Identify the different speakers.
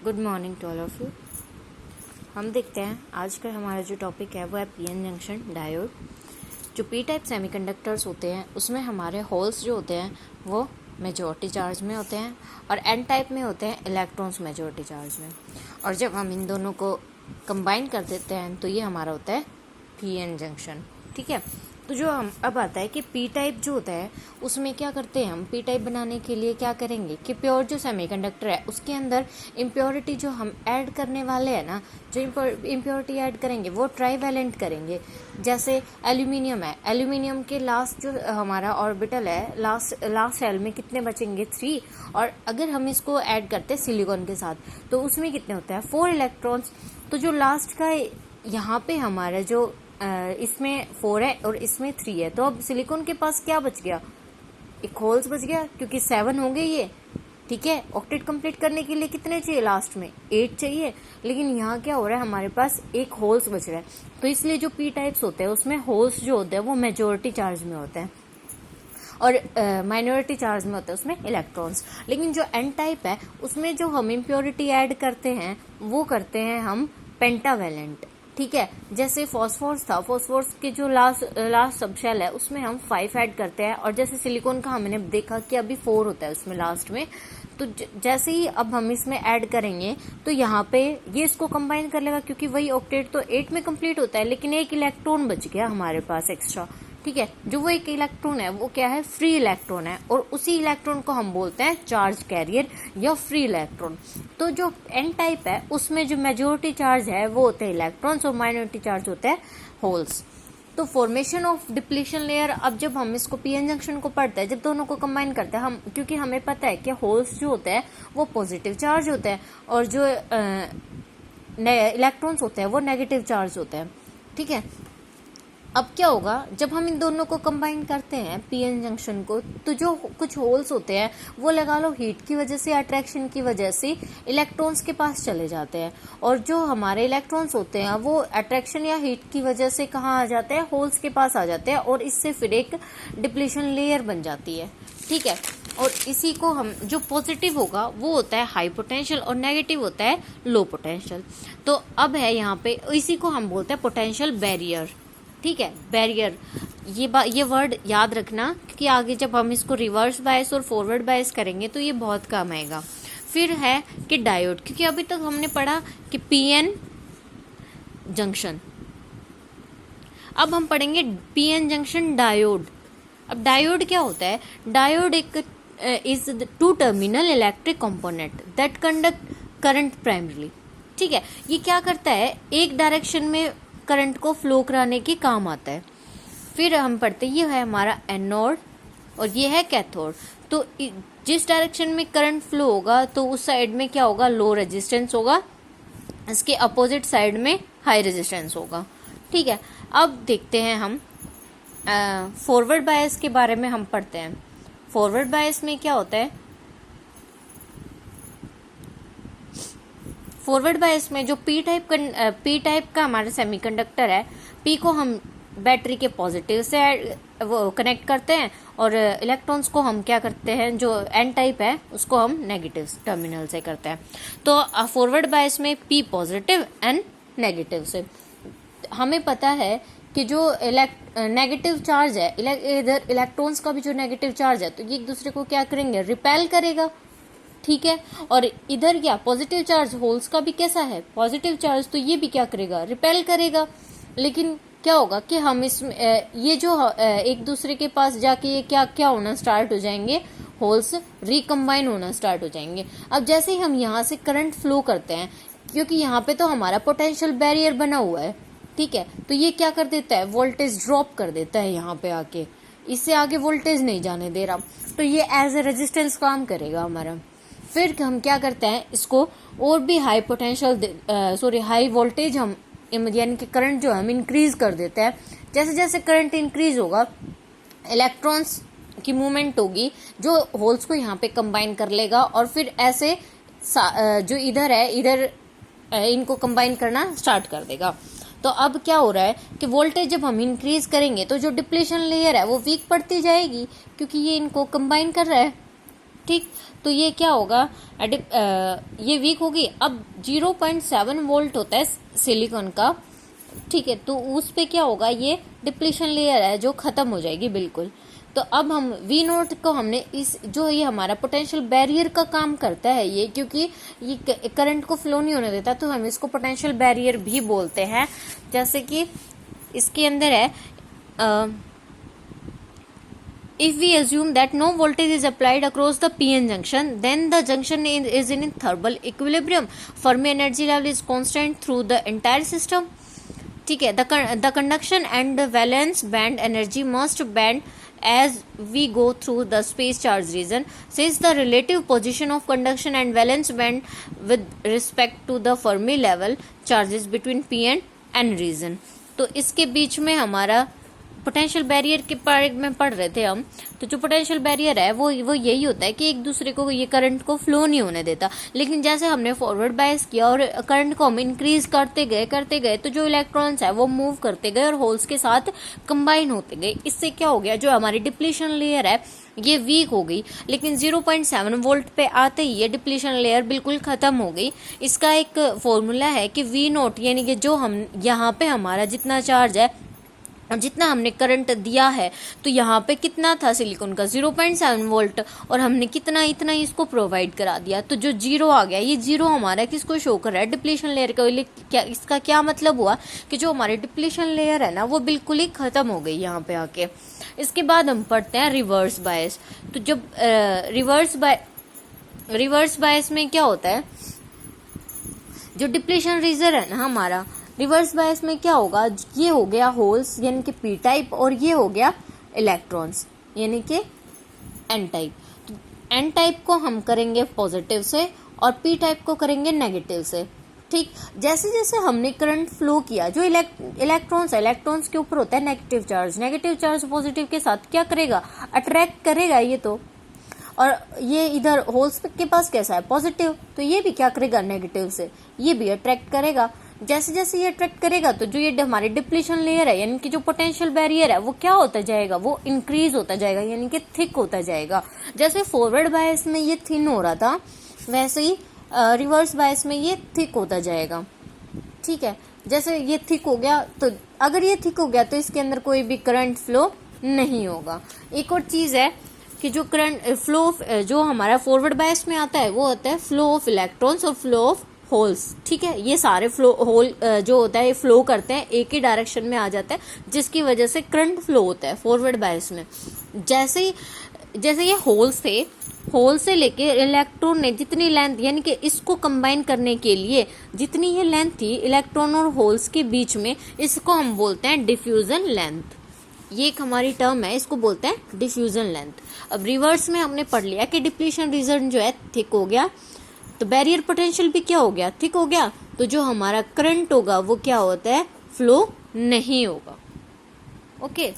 Speaker 1: Good morning to all of you. हम देखते हैं आज का हमारा जो टॉपिक है वो है पीएन जंक्शन डायोड। जो पी टाइप सेमीकंडक्टर्स होते हैं उसमें हमारे होल्स जो होते हैं वो मेजॉरिटी चार्ज में होते हैं और एन टाइप में होते हैं इलेक्ट्रॉन्स मेजॉरिटी चार्ज में। और जब हम इन दोनों को कंबाइन कर देते हैं तो ये हमारा होता है पीएन जंक्शन। ठीक है, तो जो हम अब आता है कि पी टाइप जो होता है उसमें क्या करते हैं हम पी टाइप बनाने के लिए क्या करेंगे कि प्योर जो सेमीकंडक्टर है उसके अंदर इम्प्योरिटी जो हम ऐड करने वाले हैं ना, जो इम्प्योरिटी ऐड करेंगे वो ट्राईवैलेंट करेंगे। जैसे एल्यूमिनियम है, एल्यूमिनियम के लास्ट जो हमारा ऑर्बिटल है लास्ट सेल में कितने बचेंगे 3, और अगर हम इसको ऐड करते हैं सिलिकॉन के साथ तो उसमें कितने होते हैं 4 इलेक्ट्रॉन्स। तो जो लास्ट का यहाँ पे हमारा जो इसमें 4 है और इसमें 3 है, तो अब सिलिकॉन के पास क्या बच गया, एक होल्स बच गया क्योंकि 7 होंगे ये। ठीक है, ऑक्टेट कंप्लीट करने के लिए कितने चाहिए लास्ट में 8 चाहिए, लेकिन यहाँ क्या हो रहा है हमारे पास एक होल्स बच रहा है। तो इसलिए जो पी टाइप्स होते हैं उसमें होल्स जो होते हैं वो मेजोरिटी चार्ज में होते हैं और माइनॉरिटी चार्ज में होते हैं उसमें इलेक्ट्रॉन्स। लेकिन जो एन टाइप है उसमें जो हम इम्प्योरिटी ऐड करते हैं वो करते हैं हम पेंटावेलेंट। ठीक है, जैसे फॉस्फोरस था, फॉस्फोरस के जो लास्ट सबशेल है उसमें हम 5 ऐड करते हैं, और जैसे सिलिकॉन का हमने देखा कि अभी 4 होता है उसमें लास्ट में। तो जैसे ही अब हम इसमें ऐड करेंगे तो यहाँ पे ये इसको कंबाइन कर लेगा क्योंकि वही ऑक्टेट तो 8 में कंप्लीट होता है, लेकिन एक इलेक्ट्रॉन बच गया हमारे पास एक्स्ट्रा। ठीक है, जो वो एक इलेक्ट्रॉन है वो क्या है, फ्री इलेक्ट्रॉन है, और उसी इलेक्ट्रॉन को हम बोलते हैं चार्ज कैरियर या फ्री इलेक्ट्रॉन। तो जो एन टाइप है उसमें जो मेजोरिटी चार्ज है वो होते हैं इलेक्ट्रॉन्स और माइनॉरिटी चार्ज होते हैं होल्स। तो फॉर्मेशन ऑफ डिप्लीशन लेयर, अब जब हम इसको पीएन जंक्शन को पढ़ते हैं, जब दोनों को कंबाइन करते हैं हम, क्योंकि हमें पता है कि होल्स जो होते हैं वो पॉजिटिव चार्ज होते हैं और जो इलेक्ट्रॉन्स होते हैं वो नेगेटिव चार्ज होते हैं। ठीक है, अब क्या होगा जब हम इन दोनों को कंबाइन करते हैं पीएन जंक्शन को, तो जो कुछ होल्स होते हैं वो लगा लो हीट की वजह से, अट्रैक्शन की वजह से इलेक्ट्रॉन्स के पास चले जाते हैं, और जो हमारे इलेक्ट्रॉन्स होते हैं वो अट्रैक्शन या हीट की वजह से कहाँ आ जाते हैं, होल्स के पास आ जाते हैं, और इससे फिर एक डिप्लीशन लेयर बन जाती है। ठीक है, और इसी को हम जो पॉजिटिव होगा वो होता है हाई पोटेंशियल और नेगेटिव होता है लो पोटेंशियल। तो अब है यहाँ पे इसी को हम बोलते हैं पोटेंशियल बैरियर। ठीक है, बैरियर, ये वर्ड याद रखना क्योंकि आगे जब हम इसको रिवर्स बायस और फॉरवर्ड बायस करेंगे तो ये बहुत काम आएगा। फिर है कि डायोड, क्योंकि अभी तक हमने पढ़ा कि पीएन जंक्शन, अब हम पढ़ेंगे पीएन जंक्शन डायोड। अब डायोड क्या होता है, डायोड एक is the 2 terminal electric component that conduct current primarily. ठीक है, ये क्या करता है, एक डायरेक्शन में करंट को फ्लो कराने के काम आता है। फिर हम पढ़ते हैं ये है हमारा एनोड और ये है कैथोड। तो जिस डायरेक्शन में करंट फ्लो होगा तो उस साइड में क्या होगा, लो रेजिस्टेंस होगा, इसके अपोजिट साइड में हाई रेजिस्टेंस होगा। ठीक है, अब देखते हैं हम फॉरवर्ड बायस के बारे में हम पढ़ते हैं। फॉरवर्ड बायस में क्या होता है, फॉरवर्ड बायस में जो पी टाइप का हमारा सेमीकंडक्टर है, पी को हम बैटरी के पॉजिटिव से वो कनेक्ट करते हैं और इलेक्ट्रॉन्स को हम क्या करते हैं, जो एन टाइप है उसको हम नेगेटिव टर्मिनल से करते हैं। तो फॉरवर्ड बायस में पी पॉजिटिव एन नेगेटिव से। हमें पता है कि जो नेगेटिव चार्ज है, इधर इलेक्ट्रॉन्स का भी जो नेगेटिव चार्ज है तो ये एक दूसरे को क्या करेंगे, रिपेल करेगा। ठीक है, और इधर क्या पॉजिटिव चार्ज, होल्स का भी कैसा है पॉजिटिव चार्ज, तो ये भी क्या करेगा, रिपेल करेगा। लेकिन क्या होगा कि हम इसमें ये जो एक दूसरे के पास जाके ये क्या क्या होना स्टार्ट हो जाएंगे, होल्स रिकम्बाइन होना स्टार्ट हो जाएंगे। अब जैसे ही हम यहाँ से करंट फ्लो करते हैं, क्योंकि यहाँ पे तो हमारा पोटेंशियल बैरियर बना हुआ है, ठीक है, तो ये क्या कर देता है, वोल्टेज ड्रॉप कर देता है यहाँ पे आके, इससे आगे वोल्टेज नहीं जाने दे रहा, तो ये एज ए रेजिस्टेंस काम करेगा हमारा। फिर हम क्या करते हैं, इसको और भी हाई पोटेंशियल हाई वोल्टेज हम यानी कि करंट जो हम इंक्रीज कर देते हैं। जैसे जैसे करंट इंक्रीज होगा इलेक्ट्रॉन्स की मूवमेंट होगी जो होल्स को यहाँ पे कंबाइन कर लेगा, और फिर ऐसे जो इधर है इधर इनको कंबाइन करना स्टार्ट कर देगा। तो अब क्या हो रहा है कि वोल्टेज जब हम इंक्रीज करेंगे तो जो डिप्लीशन लेयर है वो वीक पड़ती जाएगी क्योंकि ये इनको कंबाइन कर रहा है। ठीक, तो ये क्या होगा, ये वीक होगी। अब 0.7 वोल्ट होता है सिलिकॉन का, ठीक है, तो उस पे क्या होगा, ये डिप्लीशन लेयर है जो खत्म हो जाएगी बिल्कुल। तो अब हम वी नोट को हमने इस जो ये हमारा पोटेंशियल बैरियर का काम करता है ये, क्योंकि ये करंट को फ्लो नहीं होने देता, तो हम इसको पोटेंशियल बैरियर भी बोलते हैं। जैसे कि इसके अंदर है, if we assume that no voltage is applied across the PN junction, then the junction is in thermal equilibrium. Fermi energy level is constant through the entire system. ठीक है, the conduction and the valence band energy must bend as we go through the space charge region, since the relative position of conduction and valence band with respect to the Fermi level charges between P and N region. तो इसके बीच में हमारा potential barrier के बारे में पढ़ रहे थे हम। तो जो पोटेंशियल बैरियर है वो यही होता है कि एक दूसरे को ये करंट को फ्लो नहीं होने देता। लेकिन जैसे हमने फॉरवर्ड बायस किया और करंट को हम इंक्रीज करते गए तो जो इलेक्ट्रॉन्स है वो मूव करते गए और होल्स के साथ कंबाइन होते गए। इससे क्या हो गया, जो हमारी डिप्लीशन लेयर है ये वीक हो गई। लेकिन 0.7 वोल्ट पे आते ही ये डिप्लीशन लेयर बिल्कुल खत्म हो गई। इसका एक फॉर्मूला है कि वी नोट, यानी कि जो हम यहाँ पे हमारा जितना चार्ज है, जितना हमने करंट दिया है, तो यहाँ पे कितना था सिलिकॉन का 0.7 वोल्ट, और हमने कितना इतना इसको प्रोवाइड करा दिया, तो जो जीरो आ गया, ये जीरो हमारा किसको शो कर रहा है, डिप्लीशन लेयर का। क्या इसका क्या मतलब हुआ कि जो हमारी डिप्लीशन लेयर है ना वो बिल्कुल ही खत्म हो गई यहाँ पे आके। इसके बाद हम पढ़ते हैं रिवर्स बायस। तो जब रिवर्स बायस में क्या होता है, जो डिप्लीशन रीजन है ना हमारा, रिवर्स बायस में क्या होगा, ये हो गया होल्स यानी कि पी टाइप, और ये हो गया इलेक्ट्रॉन्स यानी कि एन टाइप। तो एन टाइप को हम करेंगे पॉजिटिव से और पी टाइप को करेंगे नेगेटिव से। ठीक, जैसे जैसे हमने करंट फ्लो किया, जो इलेक्ट्रॉन्स के ऊपर होता है नेगेटिव चार्ज पॉजिटिव के साथ क्या करेगा, अट्रैक्ट करेगा ये तो। और ये इधर होल्स के पास कैसा है, पॉजिटिव, तो ये भी क्या करेगा, नेगेटिव से ये भी अट्रैक्ट करेगा। जैसे जैसे ये अट्रैक्ट करेगा तो जो ये हमारी डिप्लीशन लेयर है यानी कि जो पोटेंशियल बैरियर है वो क्या होता जाएगा, वो इंक्रीज होता जाएगा यानी कि थिक होता जाएगा। जैसे फॉरवर्ड बायस में ये थिन हो रहा था, वैसे ही रिवर्स बायस में ये थिक होता जाएगा। ठीक है, जैसे ये थिक हो गया, तो अगर ये थिक हो गया तो इसके अंदर कोई भी करंट फ्लो नहीं होगा। एक और चीज है कि जो करंट फ्लो जो हमारा फॉरवर्ड बायस में आता है वो होता है फ्लो ऑफ इलेक्ट्रॉन्स और फ्लो ऑफ होल्स। ठीक है, ये सारे होल जो होता है ये फ्लो करते हैं, एक ही डायरेक्शन में आ जाता है, जिसकी वजह से करंट फ्लो होता है फॉरवर्ड बायस में। जैसे ये होल्स थे, होल से लेके इलेक्ट्रॉन ने जितनी लेंथ, यानी कि इसको कंबाइन करने के लिए जितनी ये लेंथ थी इलेक्ट्रॉन और होल्स के बीच में, इसको हम बोलते हैं डिफ्यूजन लेंथ। ये एक हमारी टर्म है, इसको बोलते हैं डिफ्यूजन लेंथ। अब रिवर्स में हमने पढ़ लिया कि डिप्लीशन रीजन जो है थिक हो गया, तो बैरियर पोटेंशियल भी क्या हो गया, थिक हो गया, तो जो हमारा करंट होगा वो क्या होता है, फ्लो नहीं होगा। ओके।